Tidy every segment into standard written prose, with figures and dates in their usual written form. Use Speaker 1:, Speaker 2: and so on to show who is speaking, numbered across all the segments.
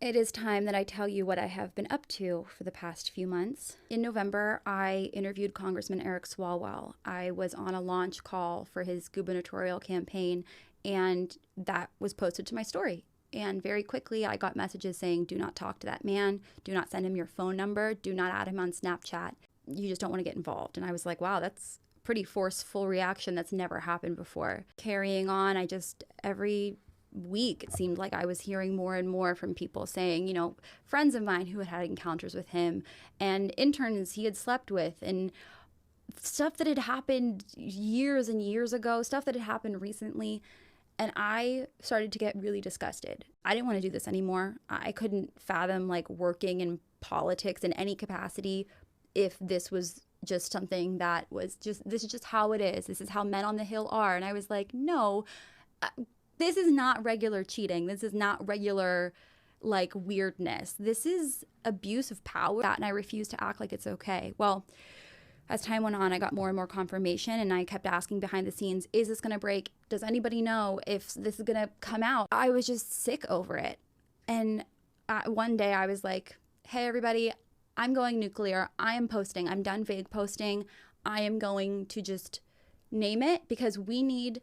Speaker 1: It is time that I tell you what I have been up to for the past few months. In November, I interviewed Congressman Eric Swalwell. I was on a launch call for his gubernatorial campaign, and that was posted to my story. And very quickly, I got messages saying, do not talk to that man, do not send him your phone number, do not add him on Snapchat. You just don't want to get involved. And I was like, wow, that's a pretty forceful reaction. That's never happened before. Carrying on, every week, it seemed like I was hearing more and more from people saying, friends of mine who had had encounters with him and interns he had slept with and stuff that had happened years and years ago, stuff that had happened recently. And I started to get really disgusted. I didn't want to do this anymore. I couldn't fathom working in politics in any capacity if this was just something that was this is just how it is. This is how men on the Hill are. And I was like, no, this is not regular cheating. This is not regular, weirdness. This is abuse of power, and I refuse to act like it's okay. Well, as time went on, I got more and more confirmation, and I kept asking behind the scenes, is this going to break? Does anybody know if this is going to come out? I was just sick over it. And one day I was like, hey, everybody, I'm going nuclear. I am posting. I'm done vague posting. I am going to just name it because we need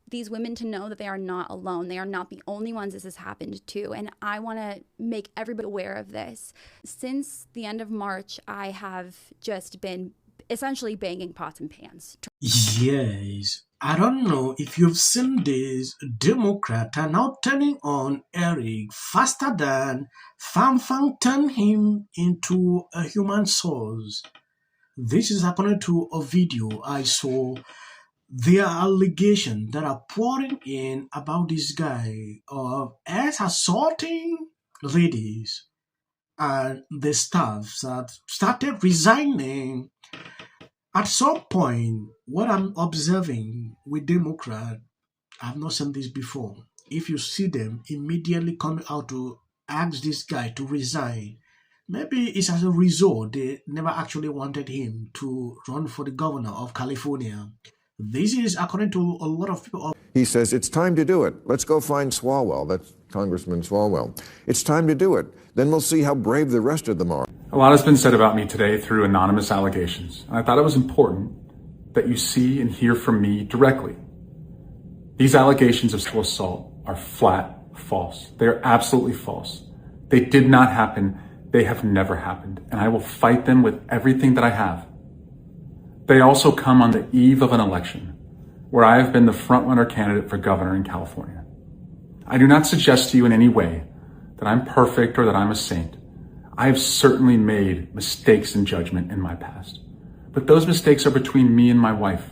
Speaker 1: these women to know that they are not alone. They are not the only ones this has happened to. And I want to make everybody aware of this. Since the end of March, I have just been essentially banging pots and pans.
Speaker 2: Yes. I don't know if you've seen this. Democrats are now turning on Eric faster than Fan turned him into a human source. This is according to a video I saw. There are allegations that are pouring in about this guy as assaulting ladies, and the staff that started resigning. At some point, what I'm observing with Democrats, I've not seen this before. If you see them immediately coming out to ask this guy to resign, maybe it's as a result they never actually wanted him to run for the governor of California. This is according to a lot of people.
Speaker 3: He says, it's time to do it. Let's go find Swalwell. That's Congressman Swalwell. It's time to do it. Then we'll see how brave the rest of them are.
Speaker 4: A lot has been said about me today through anonymous allegations. And I thought it was important that you see and hear from me directly. These allegations of sexual assault are flat false. They are absolutely false. They did not happen. They have never happened. And I will fight them with everything that I have. They also come on the eve of an election where I have been the front-runner candidate for governor in California. I do not suggest to you in any way that I'm perfect or that I'm a saint. I have certainly made mistakes in judgment in my past, but those mistakes are between me and my wife.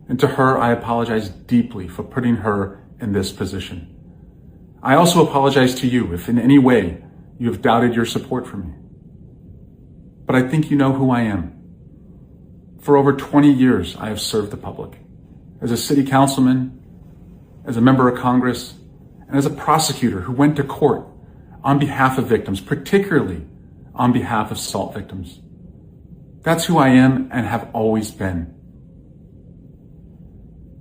Speaker 4: And to her, I apologize deeply for putting her in this position. I also apologize to you if in any way you have doubted your support for me. But I think you know who I am. For over 20 years, I have served the public as a city councilman, as a member of Congress, and as a prosecutor who went to court on behalf of victims, particularly on behalf of assault victims. That's who I am and have always been.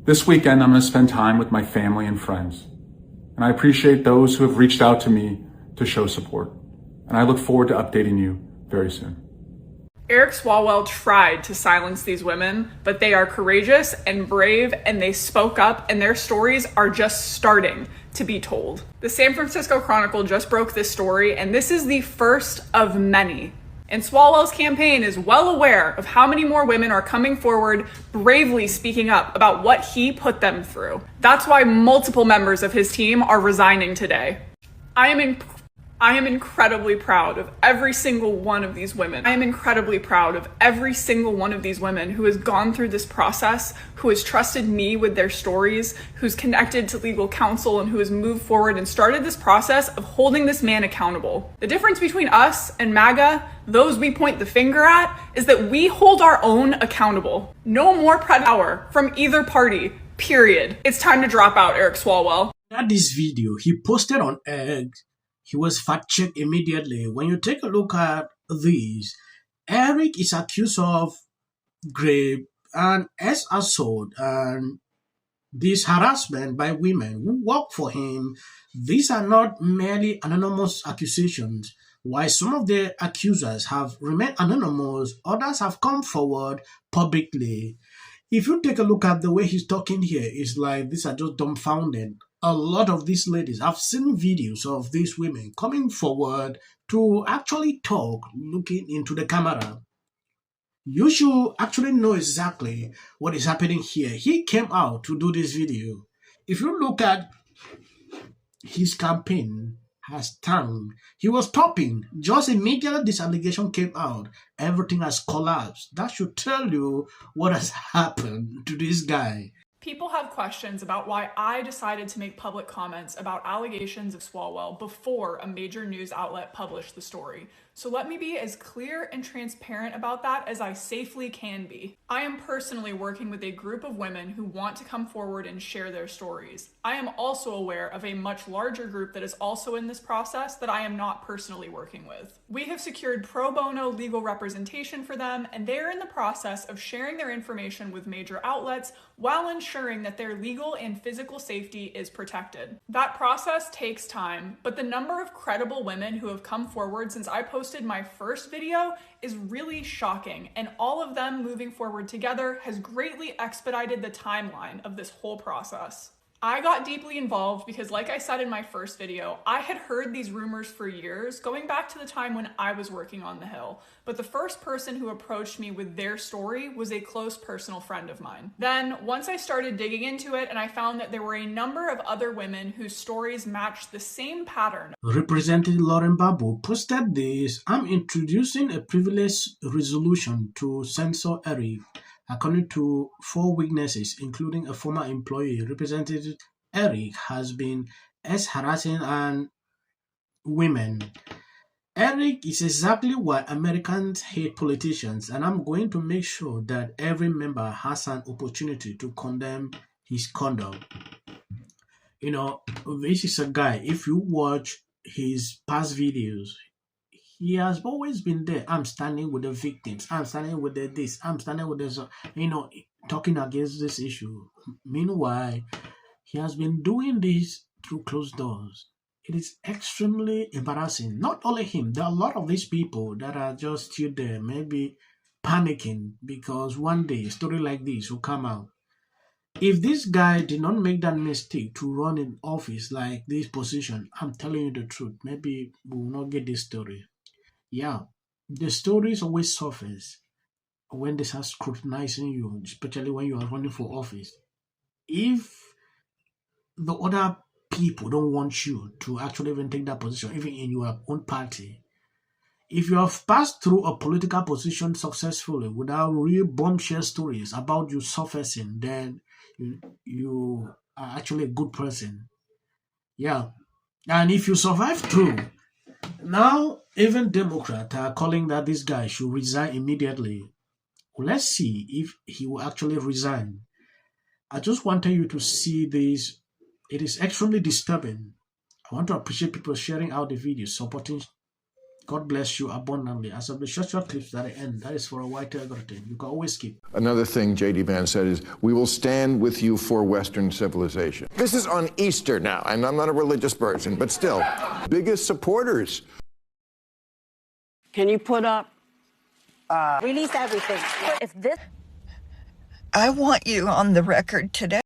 Speaker 4: This weekend, I'm going to spend time with my family and friends, and I appreciate those who have reached out to me to show support, and I look forward to updating you very soon.
Speaker 5: Eric Swalwell tried to silence these women, but they are courageous and brave, and they spoke up, and their stories are just starting to be told. The San Francisco Chronicle just broke this story, and this is the first of many. And Swalwell's campaign is well aware of how many more women are coming forward, bravely speaking up about what he put them through. That's why multiple members of his team are resigning today. I am incredibly proud of every single one of these women. I am incredibly proud of every single one of these women who has gone through this process, who has trusted me with their stories, who's connected to legal counsel, and who has moved forward and started this process of holding this man accountable. The difference between us and MAGA, those we point the finger at, is that we hold our own accountable. No more power from either party, period. It's time to drop out, Eric Swalwell.
Speaker 2: At this video he posted on X, he was fact-checked immediately. When you take a look at these, Eric is accused of rape and assault and This harassment by women who work for him, these are not merely anonymous accusations. While some of the accusers have remained anonymous, others have come forward publicly. If you take a look at the way he's talking here, it's like these are just dumbfounded. A lot of these ladies, I've seen videos of these women coming forward to actually talk, looking into the camera. You should actually know exactly what is happening here. He came out to do this video. If you look at his campaign has tanked. He was topping. Just immediately this allegation came out, everything has collapsed. That should tell you what has happened to this guy.
Speaker 5: People have questions about why I decided to make public comments about allegations of Swalwell before a major news outlet published the story. So let me be as clear and transparent about that as I safely can be. I am personally working with a group of women who want to come forward and share their stories. I am also aware of a much larger group that is also in this process that I am not personally working with. We have secured pro bono legal representation for them, and they are in the process of sharing their information with major outlets while ensuring that their legal and physical safety is protected. That process takes time, but the number of credible women who have come forward since I posted my first video is really shocking, and all of them moving forward together has greatly expedited the timeline of this whole process. I got deeply involved because, like I said in my first video, I had heard these rumors for years, going back to the time when I was working on the Hill. But the first person who approached me with their story was a close personal friend of mine. Then, once I started digging into it and I found that there were a number of other women whose stories matched the same pattern.
Speaker 2: Representative Lauren Babu posted this: I'm introducing a privilege resolution to censor Eric. According to 4 witnesses, including a former employee, Representative Eric has been harassing and women. Eric is exactly why Americans hate politicians, and I'm going to make sure that every member has an opportunity to condemn his conduct. You know, this is a guy, if you watch his past videos, he has always been there. I'm standing with the victims. I'm standing with the this. I'm standing with this, talking against this issue. Meanwhile, he has been doing this through closed doors. It is extremely embarrassing. Not only him, there are a lot of these people that are just still there, maybe panicking because one day a story like this will come out. If this guy did not make that mistake to run in office like this position, I'm telling you the truth, maybe we will not get this story. Yeah, the stories always surface when they start scrutinizing you, especially when you are running for office. If the other people don't want you to actually even take that position, even in your own party, if you have passed through a political position successfully without real bombshell stories about you surfacing, then you are actually a good person. Yeah. And if you survive through, now even Democrats are calling that this guy should resign immediately. Well, let's see if he will actually resign. I just wanted you to see this. It is extremely disturbing. I want to appreciate people sharing out the videos, supporting. God bless you abundantly. As of the short clips at the end, that is for a white everything. You can always keep.
Speaker 3: Another thing J.D. Vance said is, we will stand with you for Western civilization. This is on Easter now, and I'm not a religious person, but still, biggest supporters.
Speaker 6: Can you put up, release everything?
Speaker 7: I want you on the record today.